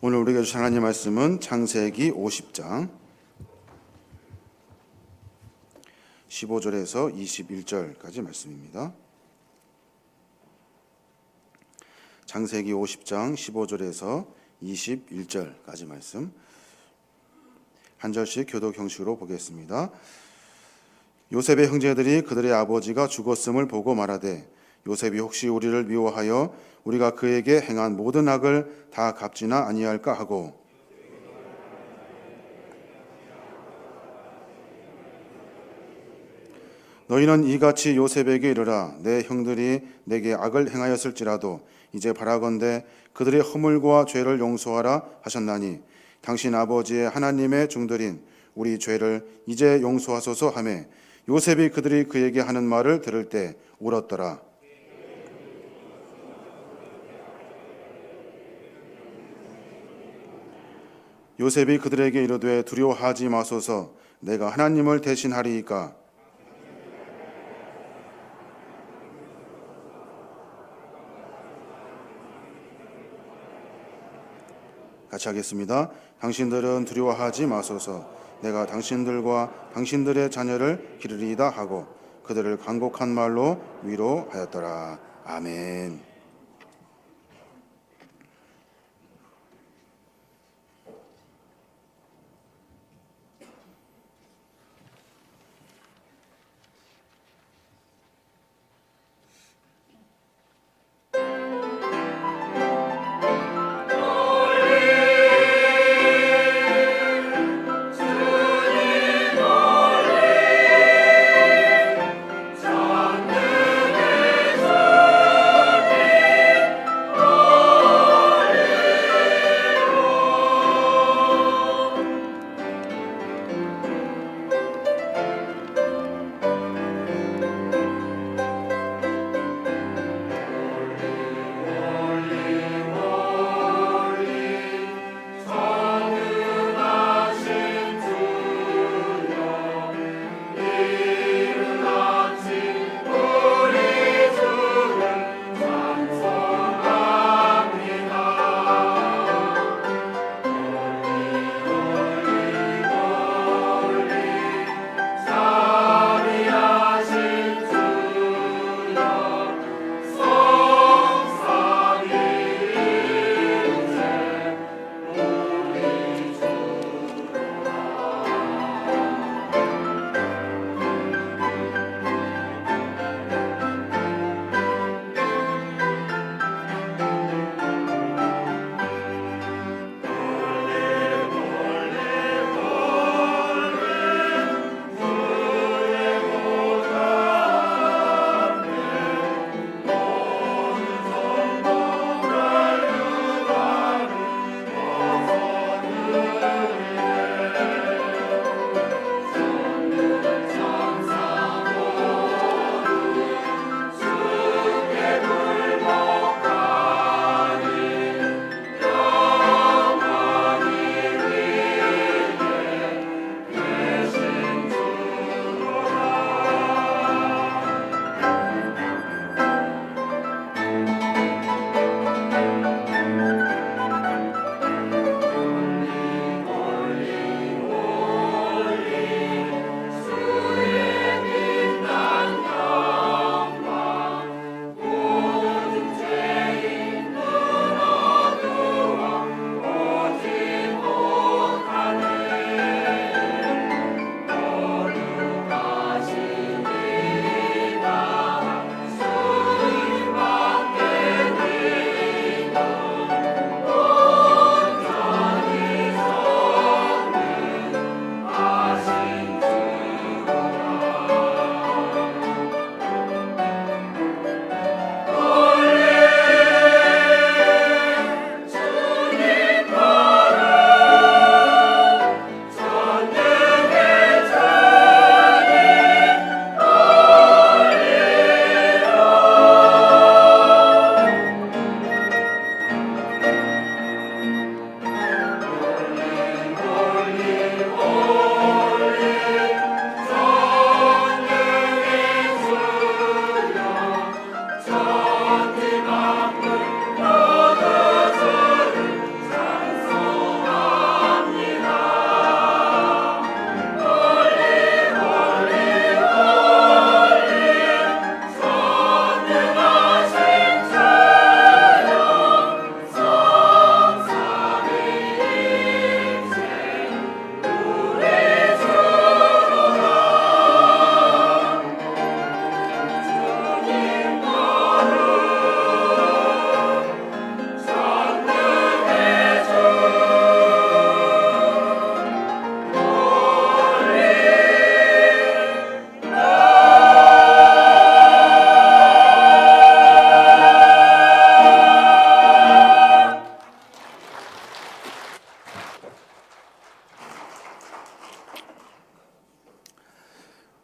오늘 우리가 주신 하나님 말씀은 창세기 50장 15절에서 21절까지 말씀입니다. 창세기 50장 15절에서 21절까지 말씀 한 절씩 교독 형식으로 보겠습니다. 요셉의 형제들이 그들의 아버지가 죽었음을 보고 말하되 요셉이 혹시 우리를 미워하여 우리가 그에게 행한 모든 악을 다 갚지나 아니할까 하고 너희는 이같이 요셉에게 이르라 내 형들이 내게 악을 행하였을지라도 이제 바라건대 그들의 허물과 죄를 용서하라 하셨나니 당신 아버지의 하나님의 종들인 우리 죄를 이제 용서하소서 하매 요셉이 그들이 그에게 하는 말을 들을 때 울었더라. 요셉이 그들에게 이르되 두려워하지 마소서 내가 하나님을 대신하리이까. 같이 하겠습니다. 당신들은 두려워하지 마소서 내가 당신들과 당신들의 자녀를 기르리이다 하고 그들을 간곡한 말로 위로하였더라. 아멘.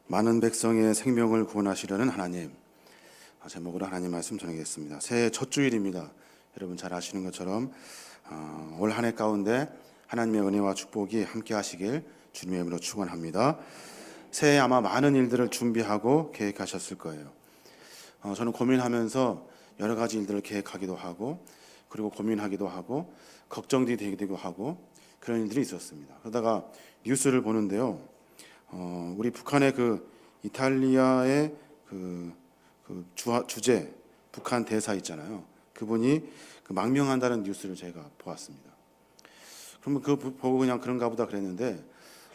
많은 백성의 생명을 구원하시려는 하나님, 제목으로 하나님 말씀 전하겠습니다. 새해 첫 주일입니다. 여러분 잘 아시는 것처럼 올 한 해 가운데 하나님의 은혜와 축복이 함께 하시길 주님의 이름으로 축원합니다. 새해 아마 많은 일들을 준비하고 계획하셨을 거예요. 저는 고민하면서 여러 가지 일들을 계획하기도 하고, 그리고 고민하기도 하고, 걱정도 되기도 하고, 그런 일들이 있었습니다. 그러다가 뉴스를 보는데요, 우리 북한의 이탈리아의 주재 북한 대사 있잖아요. 그분이 망명한다는 뉴스를 제가 보았습니다. 그러면 보고 그냥 그런가 보다 그랬는데,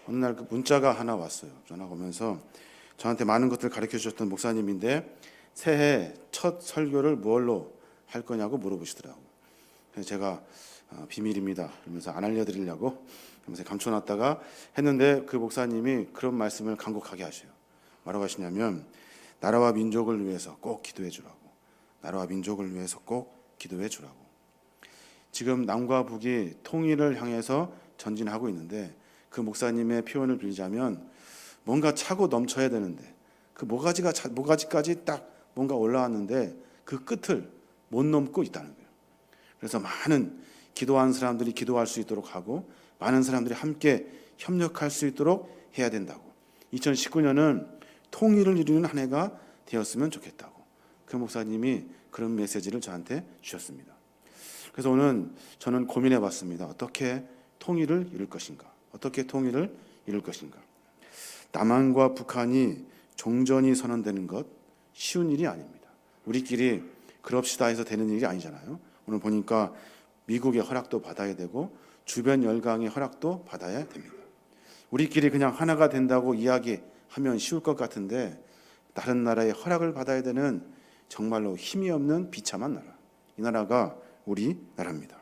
어느 날 문자가 하나 왔어요. 전화가 오면서 저한테 많은 것들을 가르쳐 주셨던 목사님인데 새해 첫 설교를 뭘로 할 거냐고 물어보시더라고요. 그래서 제가 비밀입니다 그러면서 안 알려드리려고 그러면서 감춰놨다가 했는데, 그 목사님이 그런 말씀을 간곡하게 하셔요. 뭐라고 하시냐면, 나라와 민족을 위해서 꼭 기도해 주라고, 나라와 민족을 위해서 꼭 기도해 주라고. 지금 남과 북이 통일을 향해서 전진하고 있는데, 그 목사님의 표현을 빌자면 뭔가 차고 넘쳐야 되는데 그 모가지까지 딱 뭔가 올라왔는데 그 끝을 못 넘고 있다는 거예요. 그래서 많은 기도한 사람들이 기도할 수 있도록 하고, 많은 사람들이 함께 협력할 수 있도록 해야 된다고. 2019년은 통일을 이루는 한 해가 되었으면 좋겠다고 그 목사님이 그런 메시지를 저한테 주셨습니다. 그래서 오늘 저는 고민해 봤습니다. 어떻게 통일을 이룰 것인가? 어떻게 통일을 이룰 것인가? 남한과 북한이 종전이 선언되는 것 쉬운 일이 아닙니다. 우리끼리 그럽시다 해서 되는 일이 아니잖아요. 오늘 보니까 미국의 허락도 받아야 되고 주변 열강의 허락도 받아야 됩니다. 우리끼리 그냥 하나가 된다고 이야기하면 쉬울 것 같은데, 다른 나라의 허락을 받아야 되는 정말로 힘이 없는 비참한 나라, 이 나라가 우리나라입니다.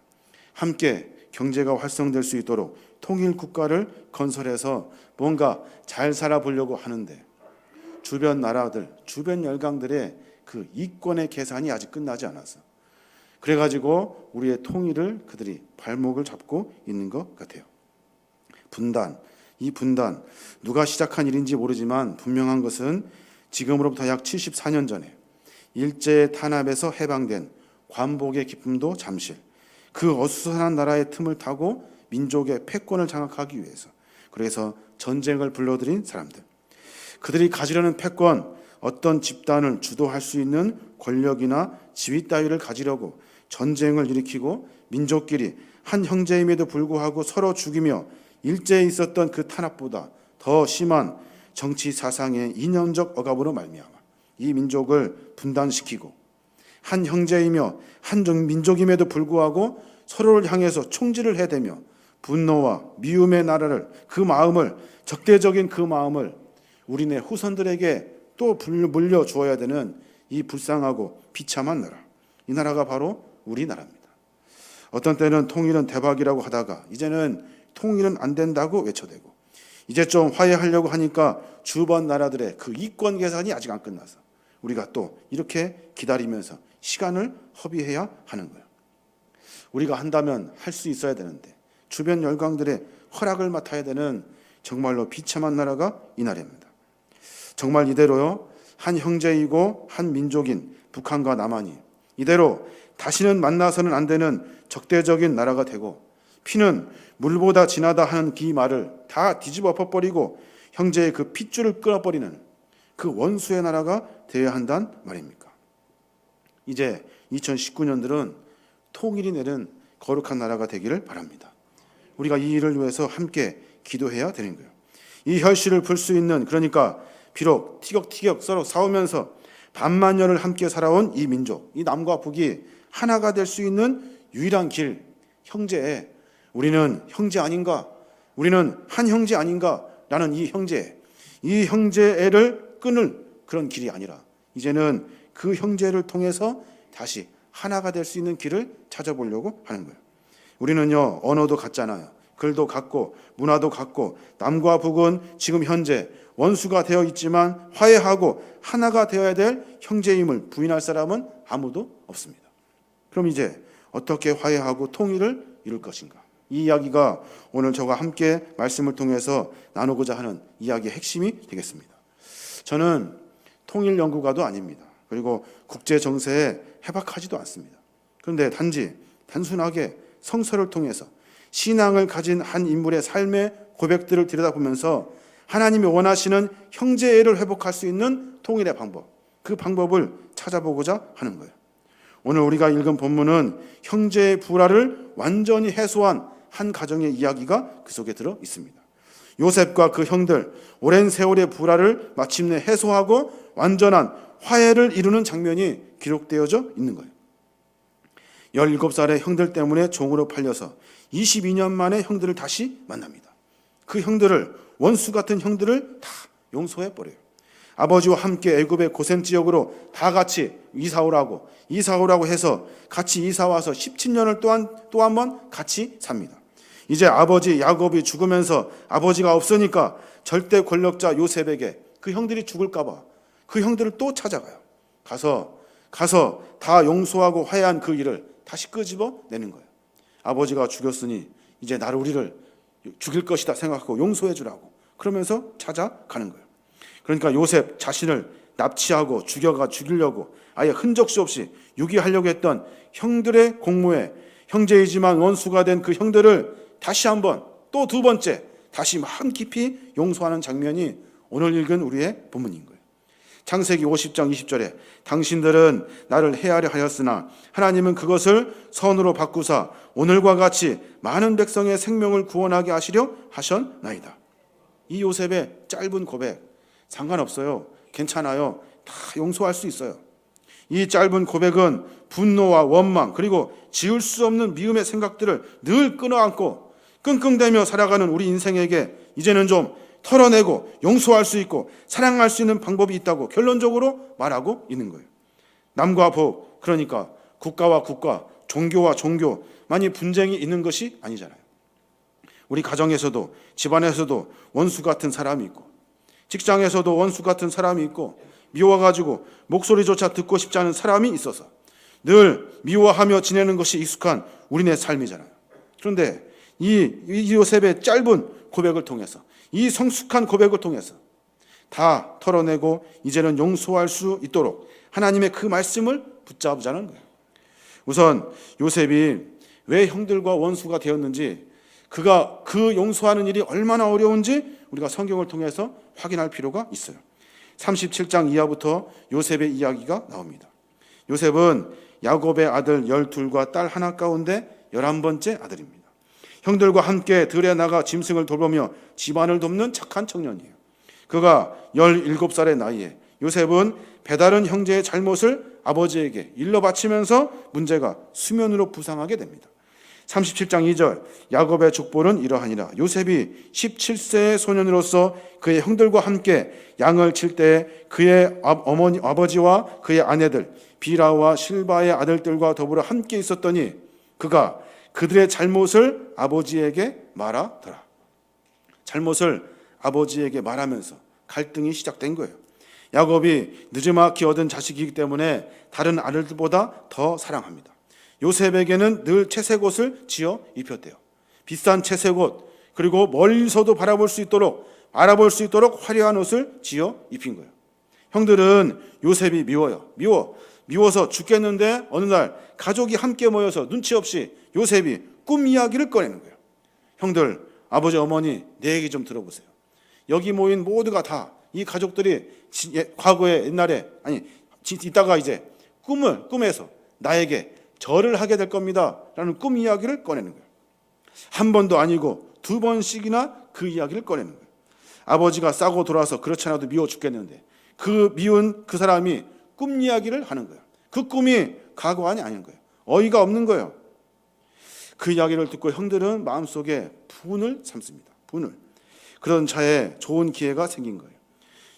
함께 경제가 활성될 수 있도록 통일 국가를 건설해서 뭔가 잘 살아보려고 하는데, 주변 나라들, 주변 열강들의 그 이권의 계산이 아직 끝나지 않았어. 그래가지고 우리의 통일을 그들이 발목을 잡고 있는 것 같아요. 이 분단, 누가 시작한 일인지 모르지만 분명한 것은 지금으로부터 약 74년 전에 일제의 탄압에서 해방된 관복의 기쁨도 잠실, 그 어수선한 나라의 틈을 타고 민족의 패권을 장악하기 위해서, 그래서 전쟁을 불러들인 사람들, 그들이 가지려는 패권, 어떤 집단을 주도할 수 있는 권력이나 지위 따위를 가지려고 전쟁을 일으키고 민족끼리 한 형제임에도 불구하고 서로 죽이며 일제에 있었던 그 탄압보다 더 심한 정치 사상의 이념적 억압으로 말미암아 이 민족을 분단시키고, 한 형제이며 한 민족임에도 불구하고 서로를 향해서 총질을 해대며 분노와 미움의 나라를, 그 마음을, 적대적인 그 마음을 우리네 후손들에게 또 물려 주어야 되는 이 불쌍하고 비참한 나라, 이 나라가 바로 우리나라입니다. 어떤 때는 통일은 대박이라고 하다가 이제는 통일은 안 된다고 외쳐대고, 이제 좀 화해하려고 하니까 주변 나라들의 그 이권 계산이 아직 안 끝나서 우리가 또 이렇게 기다리면서 시간을 허비해야 하는 거예요. 우리가 한다면 할 수 있어야 되는데 주변 열강들의 허락을 맡아야 되는 정말로 비참한 나라가 이 나라입니다. 정말 이대로요, 한 형제이고 한 민족인 북한과 남한이 이대로 다시는 만나서는 안 되는 적대적인 나라가 되고, 피는 물보다 진하다 하는 그 말을 다 뒤집어 엎어버리고 형제의 그 핏줄을 끊어버리는 그 원수의 나라가 되어야 한단 말입니까? 이제 2019년들은 통일이 내린 거룩한 나라가 되기를 바랍니다. 우리가 이 일을 위해서 함께 기도해야 되는 거예요. 이 혈실을 풀 수 있는, 그러니까 비록 티격티격 서로 싸우면서 반만년을 함께 살아온 이 민족, 이 남과 북이 하나가 될 수 있는 유일한 길, 형제, 우리는 형제 아닌가, 우리는 한 형제 아닌가 라는 이 형제를 끊을 그런 길이 아니라, 이제는 그 형제를 통해서 다시 하나가 될 수 있는 길을 찾아보려고 하는 거예요. 우리는요, 언어도 같잖아요. 글도 같고 문화도 같고, 남과 북은 지금 현재 원수가 되어 있지만 화해하고 하나가 되어야 될 형제임을 부인할 사람은 아무도 없습니다. 그럼 이제 어떻게 화해하고 통일을 이룰 것인가? 이 이야기가 오늘 저와 함께 말씀을 통해서 나누고자 하는 이야기의 핵심이 되겠습니다. 저는 통일 연구가도 아닙니다. 그리고 국제 정세에 해박하지도 않습니다. 그런데 단순하게 성서를 통해서 신앙을 가진 한 인물의 삶의 고백들을 들여다보면서 하나님이 원하시는 형제애를 회복할 수 있는 통일의 방법, 그 방법을 찾아보고자 하는 거예요. 오늘 우리가 읽은 본문은 형제의 불화를 완전히 해소한 한 가정의 이야기가 그 속에 들어 있습니다. 요셉과 그 형들, 오랜 세월의 불화를 마침내 해소하고 완전한 화해를 이루는 장면이 기록되어져 있는 거예요. 17살의 형들 때문에 종으로 팔려서 22년 만에 형들을 다시 만납니다. 그 형들을, 원수 같은 형들을 다 용서해버려요. 아버지와 함께 애굽의 고센 지역으로 다 같이 이사 오라고 해서 같이 이사 와서 17년을 또 한 번 같이 삽니다. 이제 아버지 야곱이 죽으면서 아버지가 없으니까 절대 권력자 요셉에게 그 형들이 죽을까 봐 그 형들을 또 찾아가요. 가서 다 용서하고 화해한 그 일을 다시 끄집어 내는 거예요. 아버지가 죽였으니 이제 우리를 죽일 것이다 생각하고 용서해 주라고 그러면서 찾아가는 거예요. 그러니까 요셉 자신을 납치하고 죽이려고 아예 흔적수 없이 유기하려고 했던 형들의 공모에 형제이지만 원수가 된 그 형들을 다시 한번 또 두 번째 다시 마음 깊이 용서하는 장면이 오늘 읽은 우리의 본문인 거예요. 창세기 50장 20절에 당신들은 나를 해하려 하였으나 하나님은 그것을 선으로 바꾸사 오늘과 같이 많은 백성의 생명을 구원하게 하시려 하셨나이다. 이 요셉의 짧은 고백 상관없어요. 괜찮아요. 다 용서할 수 있어요. 이 짧은 고백은 분노와 원망 그리고 지울 수 없는 미움의 생각들을 늘 끊어안고 끙끙대며 살아가는 우리 인생에게 이제는 좀 털어내고 용서할 수 있고 사랑할 수 있는 방법이 있다고 결론적으로 말하고 있는 거예요. 남과 복, 그러니까 국가와 국가, 종교와 종교 만이 분쟁이 있는 것이 아니잖아요. 우리 가정에서도 집안에서도 원수 같은 사람이 있고 직장에서도 원수 같은 사람이 있고 미워가지고 목소리조차 듣고 싶지 않은 사람이 있어서 늘 미워하며 지내는 것이 익숙한 우리네 삶이잖아요. 그런데 이 요셉의 짧은 고백을 통해서 이 성숙한 고백을 통해서 다 털어내고 이제는 용서할 수 있도록 하나님의 그 말씀을 붙잡자는 거예요. 우선 요셉이 왜 형들과 원수가 되었는지 그가 그 용서하는 일이 얼마나 어려운지 우리가 성경을 통해서 확인할 필요가 있어요. 37장 이하부터 요셉의 이야기가 나옵니다. 요셉은 야곱의 아들 12과 딸 하나 가운데 11번째 아들입니다. 형들과 함께 들에 나가 짐승을 돌보며 집안을 돕는 착한 청년이에요. 그가 17살의 나이에 요셉은 배다른 형제의 잘못을 아버지에게 일러 바치면서 문제가 수면으로 부상하게 됩니다. 37장 2절 야곱의 족보는 이러하니라. 요셉이 17세의 소년으로서 그의 형들과 함께 양을 칠 때 그의 아버지와 그의 아내들 비라와 실바의 아들들과 더불어 함께 있었더니 그가 그들의 잘못을 아버지에게 말하더라. 잘못을 아버지에게 말하면서 갈등이 시작된 거예요. 야곱이 늦지막히 얻은 자식이기 때문에 다른 아들들보다 더 사랑합니다. 요셉에게는 늘 채색 옷을 지어 입혔대요. 비싼 채색 옷, 그리고 멀리서도 알아볼 수 있도록 화려한 옷을 지어 입힌 거예요. 형들은 요셉이 미워서 죽겠는데 어느 날 가족이 함께 모여서 눈치 없이 요셉이 꿈 이야기를 꺼내는 거예요. 형들, 아버지, 어머니, 내 얘기 좀 들어보세요. 여기 모인 모두가 다 이 가족들이 과거에 이따가 이제 꿈에서 나에게 절을 하게 될 겁니다 라는 꿈 이야기를 꺼내는 거예요. 한 번도 아니고 두 번씩이나 그 이야기를 꺼내는 거예요. 아버지가 싸고 돌아서 그렇지 않아도 미워 죽겠는데 그 미운 그 사람이 꿈 이야기를 하는 거예요. 그 꿈이 과거안이 아닌 거예요. 어이가 없는 거예요. 그 이야기를 듣고 형들은 마음속에 분을 삼습니다. 분을. 그런 차에 좋은 기회가 생긴 거예요.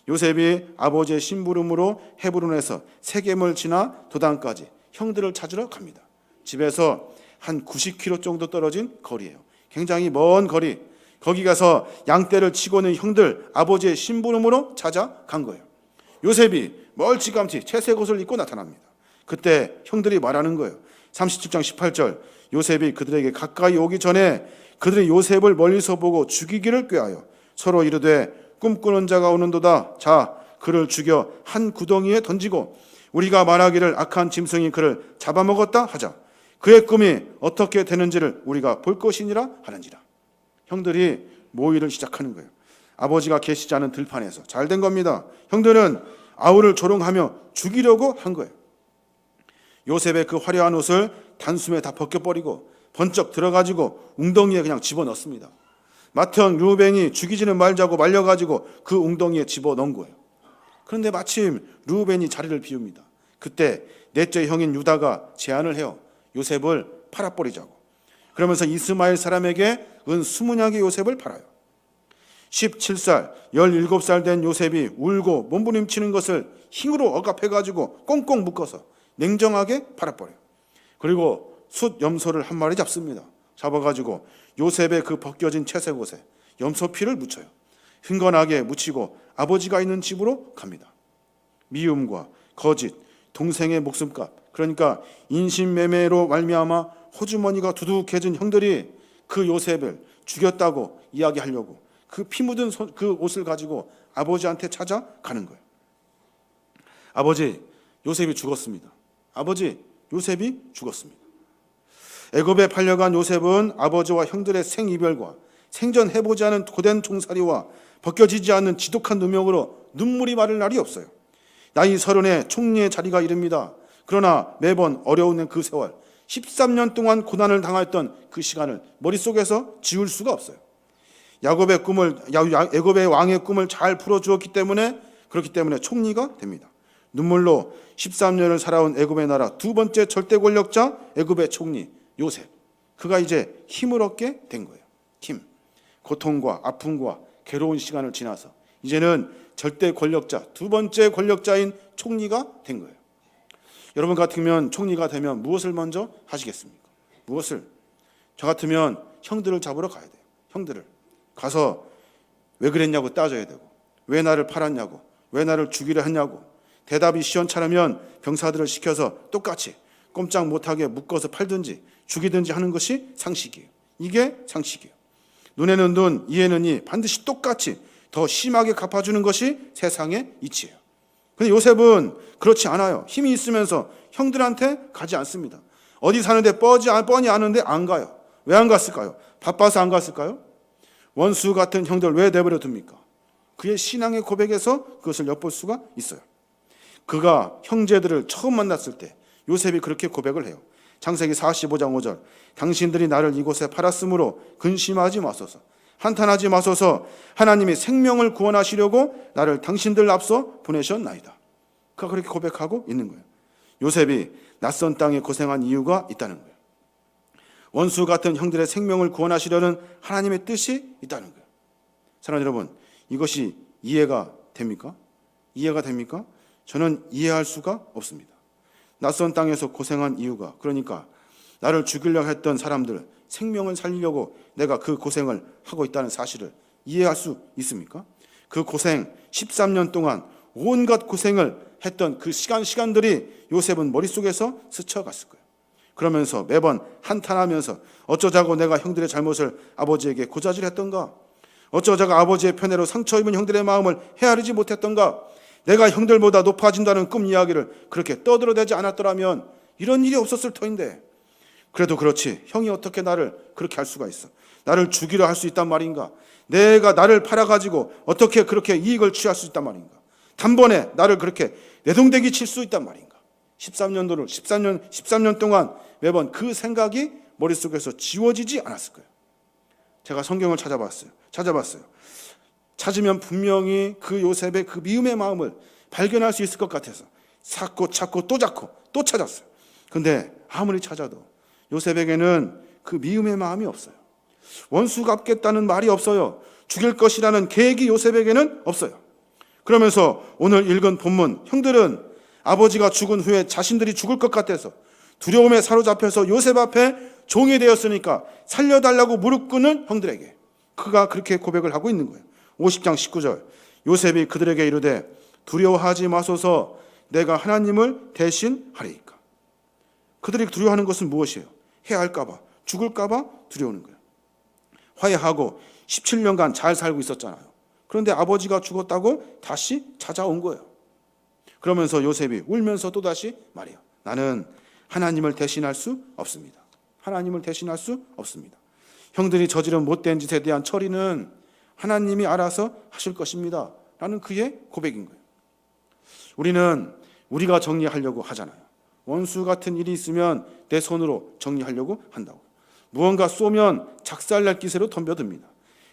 요셉이 아버지의 심부름으로 헤브론에서 세겜을 지나 도단까지 형들을 찾으러 갑니다. 집에서 한 90km 정도 떨어진 거리예요. 굉장히 먼 거리. 거기 가서 양떼를 치고는 형들 아버지의 심부름으로 찾아간 거예요. 요셉이 멀찌감치 채색 옷을 입고 나타납니다. 그때 형들이 말하는 거예요. 37장 18절 요셉이 그들에게 가까이 오기 전에 그들이 요셉을 멀리서 보고 죽이기를 꾀하여 서로 이르되 꿈꾸는 자가 오는도다. 자, 그를 죽여 한 구덩이에 던지고 우리가 말하기를 악한 짐승이 그를 잡아먹었다 하자. 그의 꿈이 어떻게 되는지를 우리가 볼 것이니라 하는지라. 형들이 모의를 시작하는 거예요. 아버지가 계시지 않은 들판에서. 잘 된 겁니다. 형들은 아우를 조롱하며 죽이려고 한 거예요. 요셉의 그 화려한 옷을 단숨에 다 벗겨버리고 번쩍 들어가지고 웅덩이에 그냥 집어넣습니다. 맏형 르우벤이 죽이지는 말자고 말려가지고 그 웅덩이에 집어넣은 거예요. 그런데 마침 르우벤이 자리를 비웁니다. 그때 넷째 형인 유다가 제안을 해요. 요셉을 팔아버리자고. 그러면서 이스마엘 사람에게 은 20냥의 요셉을 팔아요. 17살, 17살 된 요셉이 울고 몸부림치는 것을 힘으로 억압해가지고 꽁꽁 묶어서 냉정하게 팔아버려요. 그리고 숫 염소를 한 마리 잡습니다. 잡아가지고 요셉의 그 벗겨진 채색 옷에 염소피를 묻혀요. 흥건하게 묻히고 아버지가 있는 집으로 갑니다. 미움과 거짓, 동생의 목숨값, 그러니까 인신매매로 말미암아 호주머니가 두둑해진 형들이 그 요셉을 죽였다고 이야기하려고 그 피 묻은 그 옷을 가지고 아버지한테 찾아가는 거예요. 아버지, 요셉이 죽었습니다. 아버지, 요셉이 죽었습니다. 애굽에 팔려간 요셉은 아버지와 형들의 생이별과 생전해보지 않은 고된 종살이와 벗겨지지 않는 지독한 누명으로 눈물이 마를 날이 없어요. 나이 30에 총리의 자리가 이릅니다. 그러나 매번 어려운 그 세월, 13년 동안 고난을 당했던 그 시간을 머릿속에서 지울 수가 없어요. 애굽의 왕의 꿈을 잘 풀어주었기 때문에, 그렇기 때문에 총리가 됩니다. 눈물로 13년을 살아온 애굽의 나라 두 번째 절대 권력자 애굽의 총리 요셉, 그가 이제 힘을 얻게 된 거예요. 힘, 고통과 아픔과 괴로운 시간을 지나서 이제는 절대 권력자, 두 번째 권력자인 총리가 된 거예요. 여러분 같으면 총리가 되면 무엇을 먼저 하시겠습니까? 무엇을? 저 같으면 형들을 잡으러 가야 돼요. 형들을 가서 왜 그랬냐고 따져야 되고, 왜 나를 팔았냐고, 왜 나를 죽이려 했냐고. 대답이 시원찮으면 병사들을 시켜서 똑같이 꼼짝 못하게 묶어서 팔든지 죽이든지 하는 것이 상식이에요. 이게 상식이에요. 눈에는 눈, 이에는 이, 반드시 똑같이 더 심하게 갚아주는 것이 세상의 이치예요. 그런데 요셉은 그렇지 않아요. 힘이 있으면서 형들한테 가지 않습니다. 어디 사는데 뻔히 아는데 안 가요. 왜 안 갔을까요? 바빠서 안 갔을까요? 원수 같은 형들 왜 내버려 둡니까? 그의 신앙의 고백에서 그것을 엿볼 수가 있어요. 그가 형제들을 처음 만났을 때 요셉이 그렇게 고백을 해요. 창세기 45장 5절, 당신들이 나를 이곳에 팔았으므로 근심하지 마소서, 한탄하지 마소서, 하나님이 생명을 구원하시려고 나를 당신들 앞서 보내셨나이다. 그가 그렇게 고백하고 있는 거예요. 요셉이 낯선 땅에 고생한 이유가 있다는 거예요. 원수 같은 형들의 생명을 구원하시려는 하나님의 뜻이 있다는 거예요. 사랑하는 여러분, 이것이 이해가 됩니까? 이해가 됩니까? 저는 이해할 수가 없습니다. 낯선 땅에서 고생한 이유가, 그러니까 나를 죽이려고 했던 사람들 생명을 살리려고 내가 그 고생을 하고 있다는 사실을 이해할 수 있습니까? 그 고생, 13년 동안 온갖 고생을 했던 그 시간들이 요셉은 머릿속에서 스쳐갔을 거예요. 그러면서 매번 한탄하면서 어쩌자고 내가 형들의 잘못을 아버지에게 고자질했던가, 어쩌자고 아버지의 편애로 상처 입은 형들의 마음을 헤아리지 못했던가, 내가 형들보다 높아진다는 꿈 이야기를 그렇게 떠들어대지 않았더라면 이런 일이 없었을 터인데, 그래도 그렇지, 형이 어떻게 나를 그렇게 할 수가 있어? 나를 죽이려 할 수 있단 말인가? 내가 나를 팔아가지고 어떻게 그렇게 이익을 취할 수 있단 말인가? 단번에 나를 그렇게 내동댕이 칠 수 있단 말인가? 13년 동안 매번 그 생각이 머릿속에서 지워지지 않았을 거예요. 제가 성경을 찾아봤어요. 찾으면 분명히 그 요셉의 그 미움의 마음을 발견할 수 있을 것 같아서 찾고 또 찾았어요. 근데 아무리 찾아도 요셉에게는 그 미움의 마음이 없어요. 원수 갚겠다는 말이 없어요. 죽일 것이라는 계획이 요셉에게는 없어요. 그러면서 오늘 읽은 본문, 형들은 아버지가 죽은 후에 자신들이 죽을 것 같아서 두려움에 사로잡혀서 요셉 앞에 종이 되었으니까 살려달라고 무릎 꿇는 형들에게 그가 그렇게 고백을 하고 있는 거예요. 50장 19절, 요셉이 그들에게 이르되 두려워하지 마소서, 내가 하나님을 대신하리이까. 그들이 두려워하는 것은 무엇이에요? 해할까 봐, 죽을까 봐 두려워하는 거예요. 화해하고 17년간 잘 살고 있었잖아요. 그런데 아버지가 죽었다고 다시 찾아온 거예요. 그러면서 요셉이 울면서 또다시 말해요. 나는 하나님을 대신할 수 없습니다. 하나님을 대신할 수 없습니다. 형들이 저지른 못된 짓에 대한 처리는 하나님이 알아서 하실 것입니다. 라는 그의 고백인 거예요. 우리는 우리가 정리하려고 하잖아요. 원수 같은 일이 있으면 내 손으로 정리하려고 한다고. 무언가 쏘면 작살날 기세로 덤벼듭니다.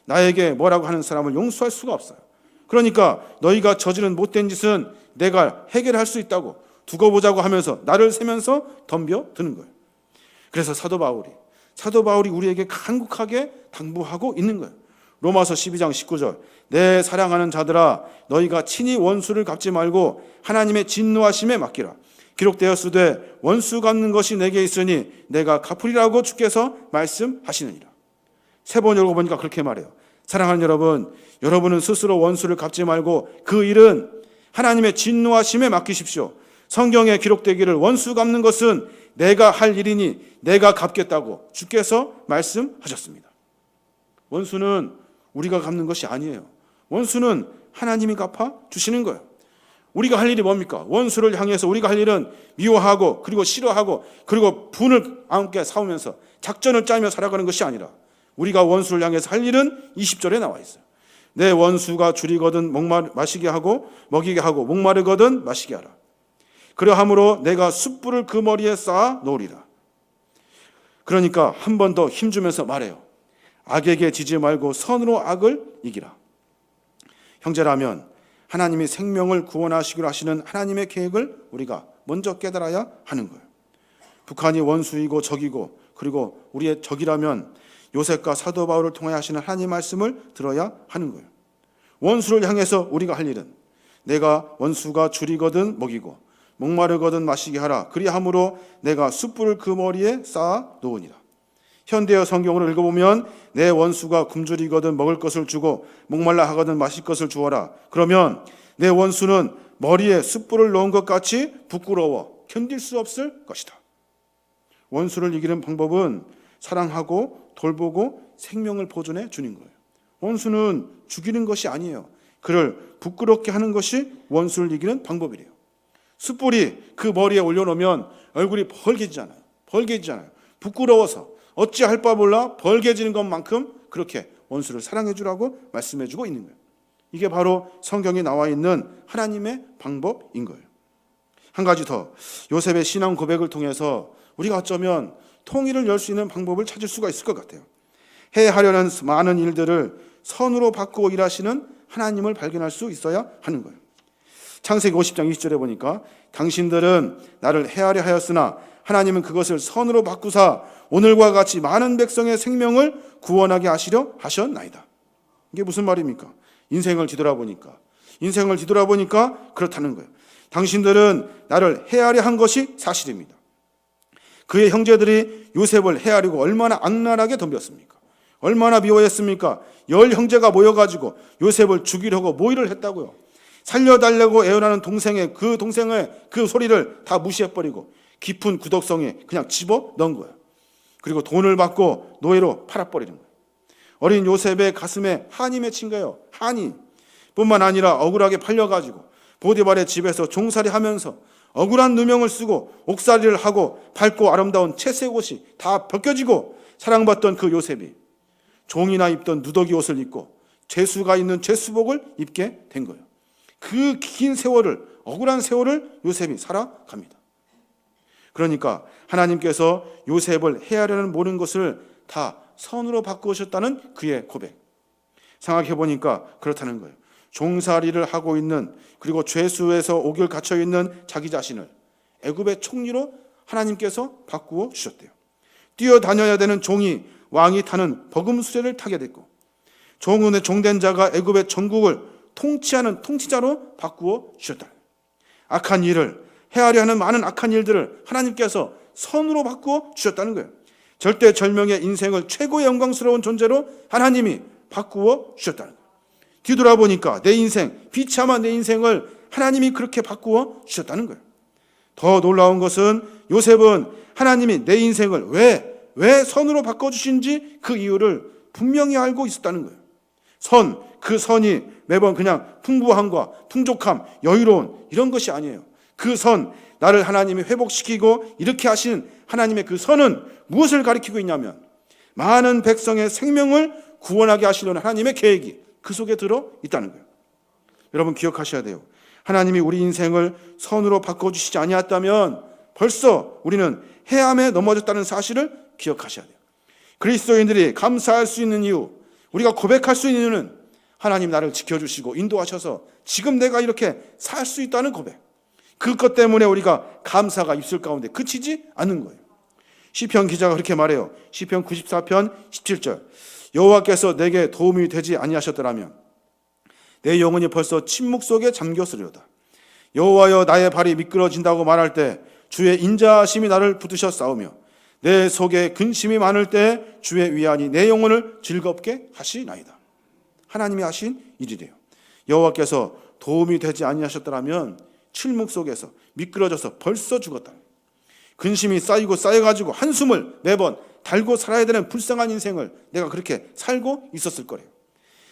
나에게 뭐라고 하는 사람을 용서할 수가 없어요. 그러니까 너희가 저지른 못된 짓은 내가 해결할 수 있다고 두고 보자고 하면서 나를 세면서 덤벼드는 거예요. 그래서 사도 바울이 우리에게 간곡하게 당부하고 있는 거예요. 로마서 12장 19절 내 사랑하는 자들아 너희가 친히 원수를 갚지 말고 하나님의 진노하심에 맡기라. 기록되었으되 원수 갚는 것이 내게 있으니 내가 갚으리라고 주께서 말씀하시느니라. 세 번 읽어보니까 그렇게 말해요. 사랑하는 여러분, 여러분은 스스로 원수를 갚지 말고 그 일은 하나님의 진노하심에 맡기십시오. 성경에 기록되기를 원수 갚는 것은 내가 할 일이니 내가 갚겠다고 주께서 말씀하셨습니다. 원수는 우리가 갚는 것이 아니에요. 원수는 하나님이 갚아 주시는 거예요. 우리가 할 일이 뭡니까? 원수를 향해서 우리가 할 일은 미워하고 그리고 싫어하고 그리고 분을 함께 싸우면서 작전을 짜며 살아가는 것이 아니라 우리가 원수를 향해서 할 일은 20절에 나와 있어요. 내 원수가 줄이거든 마시게 하고 먹이게 하고 목마르거든 마시게 하라. 그러함으로 내가 숯불을 그 머리에 쌓아 놓으리라. 그러니까 한 번 더 힘주면서 말해요. 악에게 지지 말고 선으로 악을 이기라. 형제라면 하나님이 생명을 구원하시기로 하시는 하나님의 계획을 우리가 먼저 깨달아야 하는 거예요. 북한이 원수이고 적이고 그리고 우리의 적이라면 요셉과 사도 바울을 통해 하시는 하나님 말씀을 들어야 하는 거예요. 원수를 향해서 우리가 할 일은 내가 원수가 줄이거든 먹이고 목마르거든 마시게 하라. 그리함으로 내가 숯불을 그 머리에 쌓아 놓으니라. 현대어 성경으로 읽어보면 내 원수가 굶주리거든 먹을 것을 주고 목말라 하거든 마실 것을 주어라. 그러면 내 원수는 머리에 숯불을 넣은 것 같이 부끄러워 견딜 수 없을 것이다. 원수를 이기는 방법은 사랑하고 돌보고 생명을 보존해 주는 거예요. 원수는 죽이는 것이 아니에요. 그를 부끄럽게 하는 것이 원수를 이기는 방법이래요. 숯불이 그 머리에 올려놓으면 얼굴이 벌개지잖아요. 부끄러워서 어찌할 바 몰라 벌개지는 것만큼 그렇게 원수를 사랑해 주라고 말씀해 주고 있는 거예요. 이게 바로 성경에 나와 있는 하나님의 방법인 거예요. 한 가지 더, 요셉의 신앙 고백을 통해서 우리가 어쩌면 통일을 열 수 있는 방법을 찾을 수가 있을 것 같아요. 해야 하려는 많은 일들을 선으로 바꾸고 일하시는 하나님을 발견할 수 있어야 하는 거예요. 창세기 50장 20절에 보니까 당신들은 나를 해하려 하였으나 하나님은 그것을 선으로 바꾸사 오늘과 같이 많은 백성의 생명을 구원하게 하시려 하셨나이다. 이게 무슨 말입니까? 인생을 뒤돌아보니까 그렇다는 거예요. 당신들은 나를 해하려 한 것이 사실입니다. 그의 형제들이 요셉을 해하려고 얼마나 악랄하게 덤볐습니까? 얼마나 미워했습니까? 10 형제가 모여가지고 요셉을 죽이려고 모의를 했다고요. 살려달라고 애원하는 동생의 그 소리를 다 무시해버리고 깊은 구덕성에 그냥 집어넣은 거예요. 그리고 돈을 받고 노예로 팔아버리는 거예요. 어린 요셉의 가슴에 한이 맺힌 거예요. 한이. 뿐만 아니라 억울하게 팔려가지고 보디발의 집에서 종살이 하면서 억울한 누명을 쓰고 옥살이를 하고 밝고 아름다운 채색 옷이 다 벗겨지고 사랑받던 그 요셉이 종이나 입던 누더기 옷을 입고 죄수가 있는 죄수복을 입게 된 거예요. 그 긴 세월을, 억울한 세월을 요셉이 살아갑니다. 그러니까 하나님께서 요셉을 해하려는 모든 것을 다 선으로 바꾸셨다는 그의 고백. 생각해 보니까 그렇다는 거예요. 종살이를 하고 있는, 그리고 죄수에서 옥을 갇혀 있는 자기 자신을 애굽의 총리로 하나님께서 바꾸어 주셨대요. 뛰어다녀야 되는 종이 왕이 타는 버금 수레를 타게 됐고, 종은의 종된 자가 애굽의 전국을 통치하는 통치자로 바꾸어 주셨다. 악한 일을 해하려 하는 많은 악한 일들을 하나님께서 선으로 바꾸어 주셨다는 거예요. 절대절명의 인생을 최고의 영광스러운 존재로 하나님이 바꾸어 주셨다는 거예요. 뒤돌아보니까 내 인생, 비참한 내 인생을 하나님이 그렇게 바꾸어 주셨다는 거예요. 더 놀라운 것은 요셉은 하나님이 내 인생을 왜 선으로 바꿔주신지 그 이유를 분명히 알고 있었다는 거예요. 선, 그 선이 매번 그냥 풍부함과 풍족함, 여유로운 이런 것이 아니에요. 그 선, 나를 하나님이 회복시키고 이렇게 하신 하나님의 그 선은 무엇을 가리키고 있냐면 많은 백성의 생명을 구원하게 하시려는 하나님의 계획이 그 속에 들어 있다는 거예요. 여러분 기억하셔야 돼요. 하나님이 우리 인생을 선으로 바꿔주시지 아니했다면 벌써 우리는 해암에 넘어졌다는 사실을 기억하셔야 돼요. 그리스도인들이 감사할 수 있는 이유, 우리가 고백할 수 있는 이유는 하나님 나를 지켜주시고 인도하셔서 지금 내가 이렇게 살 수 있다는 고백, 그것 때문에 우리가 감사가 입술 가운데 그치지 않는 거예요. 시편 기자가 그렇게 말해요. 시편 94편 17절, 여호와께서 내게 도움이 되지 아니하셨더라면 내 영혼이 벌써 침묵 속에 잠겼으리로다. 여호와여 나의 발이 미끄러진다고 말할 때 주의 인자하심이 나를 붙드셨사오며 내 속에 근심이 많을 때 주의 위안이 내 영혼을 즐겁게 하시나이다. 하나님이 하신 일이래요. 여호와께서 도움이 되지 아니하셨더라면 침묵 속에서 미끄러져서 벌써 죽었다. 근심이 쌓이고 쌓여가지고 한숨을 매번 달고 살아야 되는 불쌍한 인생을 내가 그렇게 살고 있었을 거래요.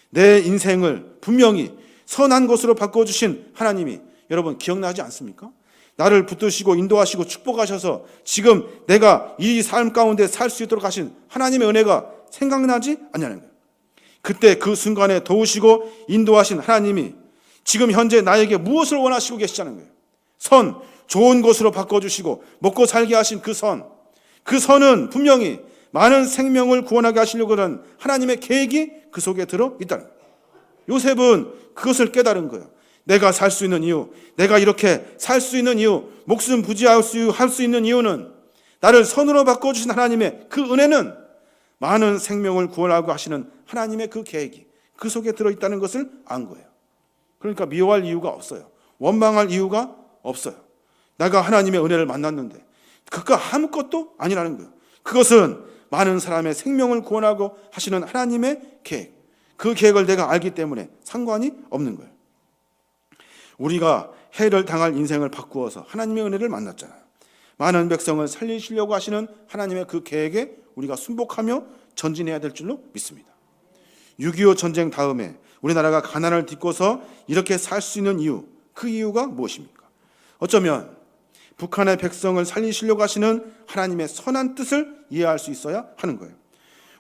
내 인생을 분명히 선한 것으로 바꿔주신 하나님이 여러분 기억나지 않습니까? 나를 붙드시고 인도하시고 축복하셔서 지금 내가 이 삶 가운데 살 수 있도록 하신 하나님의 은혜가 생각나지 않냐는 거예요. 그때 그 순간에 도우시고 인도하신 하나님이 지금 현재 나에게 무엇을 원하시고 계시자는 거예요. 선, 좋은 것으로 바꿔주시고 먹고 살게 하신 그 선, 그 선은 분명히 많은 생명을 구원하게 하시려고 하는 하나님의 계획이 그 속에 들어 있다는 거예요. 요셉은 그것을 깨달은 거예요. 내가 살 수 있는 이유, 내가 이렇게 살 수 있는 이유, 목숨 부지할 수 있는 이유는 나를 선으로 바꿔주신 하나님의 그 은혜는 많은 생명을 구원하고 하시는 하나님의 그 계획이 그 속에 들어있다는 것을 안 거예요. 그러니까 미워할 이유가 없어요. 원망할 이유가 없어요. 내가 하나님의 은혜를 만났는데 그거 아무것도 아니라는 거예요. 그것은 많은 사람의 생명을 구원하고 하시는 하나님의 계획, 그 계획을 내가 알기 때문에 상관이 없는 거예요. 우리가 해를 당할 인생을 바꾸어서 하나님의 은혜를 만났잖아요. 많은 백성을 살리시려고 하시는 하나님의 그 계획에 우리가 순복하며 전진해야 될 줄로 믿습니다. 6.25 전쟁 다음에 우리나라가 가난을 딛고서 이렇게 살 수 있는 이유, 그 이유가 무엇입니까? 어쩌면 북한의 백성을 살리시려고 하시는 하나님의 선한 뜻을 이해할 수 있어야 하는 거예요.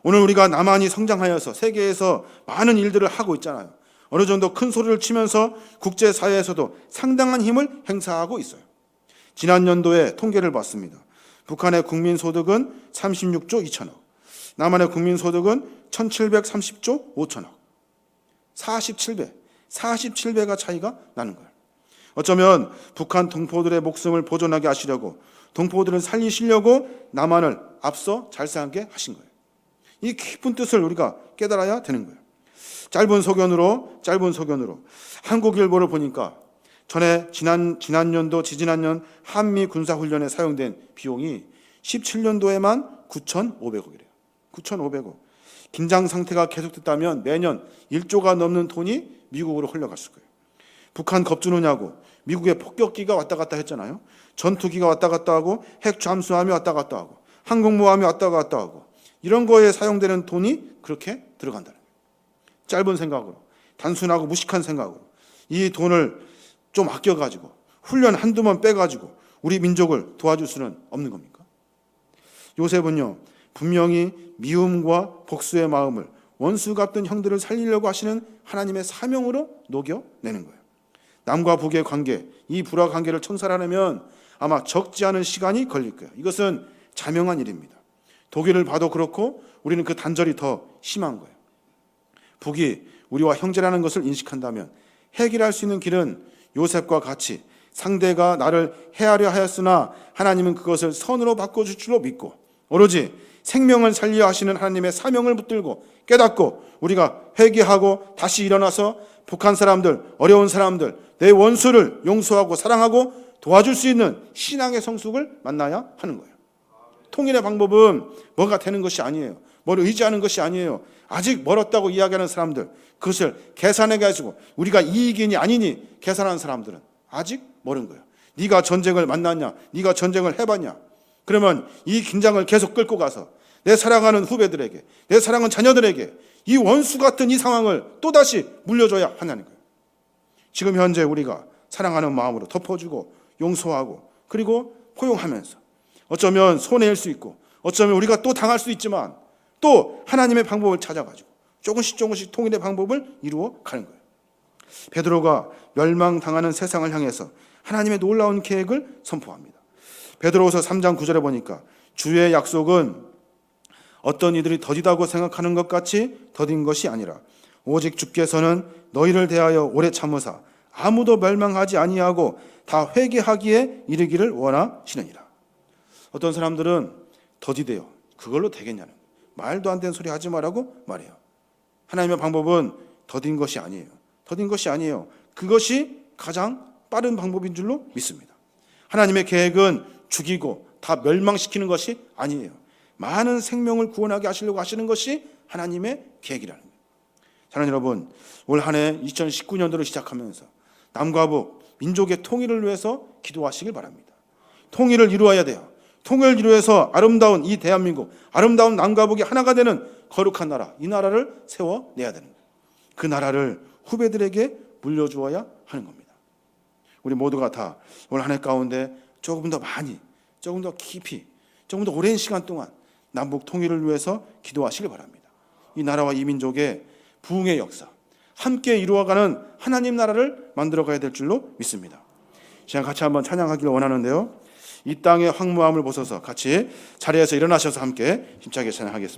오늘 우리가 남한이 성장하여서 세계에서 많은 일들을 하고 있잖아요. 어느 정도 큰 소리를 치면서 국제사회에서도 상당한 힘을 행사하고 있어요. 지난 연도에 통계를 봤습니다. 북한의 국민소득은 36조 2천억, 남한의 국민소득은 1730조 5천억. 47배가 차이가 나는 거예요. 어쩌면 북한 동포들의 목숨을 보존하게 하시려고, 동포들을 살리시려고 남한을 앞서 잘 살게 하신 거예요. 이 깊은 뜻을 우리가 깨달아야 되는 거예요. 짧은 소견으로 한국일보를 보니까 전에 지난년도 지지난년 한미 군사훈련에 사용된 비용이 17년도에만 9,500억이래요. 9,500억. 긴장 상태가 계속됐다면 매년 1조가 넘는 돈이 미국으로 흘러갔을 거예요. 북한 겁주느냐고 미국의 폭격기가 왔다 갔다 했잖아요. 전투기가 왔다 갔다 하고 핵 잠수함이 왔다 갔다 하고 항공모함이 왔다 갔다 하고 이런 거에 사용되는 돈이 그렇게 들어간다는 거예요. 짧은 생각으로, 단순하고 무식한 생각으로 이 돈을 좀 아껴가지고 훈련 한두 번 빼가지고 우리 민족을 도와줄 수는 없는 겁니까? 요셉은요, 분명히 미움과 복수의 마음을 원수 같은 형들을 살리려고 하시는 하나님의 사명으로 녹여내는 거예요. 남과 북의 관계, 이 불화 관계를 청산하려면 아마 적지 않은 시간이 걸릴 거예요. 이것은 자명한 일입니다. 독일을 봐도 그렇고 우리는 그 단절이 더 심한 거예요. 북이 우리와 형제라는 것을 인식한다면 해결할 수 있는 길은 요셉과 같이 상대가 나를 해하려 하였으나 하나님은 그것을 선으로 바꿔줄 줄로 믿고 오로지 생명을 살려 하시는 하나님의 사명을 붙들고 깨닫고 우리가 회개하고 다시 일어나서 북한 사람들, 어려운 사람들, 내 원수를 용서하고 사랑하고 도와줄 수 있는 신앙의 성숙을 만나야 하는 거예요. 통일의 방법은 뭐가 되는 것이 아니에요. 뭘 의지하는 것이 아니에요. 아직 멀었다고 이야기하는 사람들, 그것을 계산해가지고 우리가 이익이니 아니니 계산하는 사람들은 아직 멀은 거예요. 네가 전쟁을 만났냐? 네가 전쟁을 해봤냐? 그러면 이 긴장을 계속 끌고 가서 내 사랑하는 후배들에게, 내 사랑하는 자녀들에게 이 원수 같은 이 상황을 또다시 물려줘야 하는 거예요. 지금 현재 우리가 사랑하는 마음으로 덮어주고 용서하고 그리고 포용하면서 어쩌면 손해일 수 있고 어쩌면 우리가 또 당할 수 있지만 또 하나님의 방법을 찾아가지고 조금씩 통일의 방법을 이루어 가는 거예요. 베드로가 멸망당하는 세상을 향해서 하나님의 놀라운 계획을 선포합니다. 베드로후서 3장 9절에 보니까 주의 약속은 어떤 이들이 더디다고 생각하는 것 같이 더딘 것이 아니라 오직 주께서는 너희를 대하여 오래 참으사 아무도 멸망하지 아니하고 다 회개하기에 이르기를 원하시느니라. 어떤 사람들은 더디대요. 그걸로 되겠냐는 말도 안 되는 소리 하지 말라고 말해요. 하나님의 방법은 더딘 것이 아니에요. 더딘 것이 아니에요. 그것이 가장 빠른 방법인 줄로 믿습니다. 하나님의 계획은 죽이고 다 멸망시키는 것이 아니에요. 많은 생명을 구원하게 하시려고 하시는 것이 하나님의 계획이라는 거예요. 사랑하는 여러분, 올 한 해 2019년도를 시작하면서 남과 북 민족의 통일을 위해서 기도하시길 바랍니다. 통일을 이루어야 돼요. 통일을 이루어서 아름다운 이 대한민국, 아름다운 남과 북이 하나가 되는 거룩한 나라, 이 나라를 세워내야 되는 거예요. 그 나라를 후배들에게 물려주어야 하는 겁니다. 우리 모두가 다 올 한 해 가운데 조금 더 많이, 조금 더 깊이, 조금 더 오랜 시간 동안 남북 통일을 위해서 기도하시길 바랍니다. 이 나라와 이 민족의 부흥의 역사, 함께 이루어가는 하나님 나라를 만들어가야 될 줄로 믿습니다. 시간 같이 한번 찬양하기를 원하는데요. 이 땅의 황무함을 보소서 같이 자리에서 일어나셔서 함께 힘차게 찬양하겠습니다.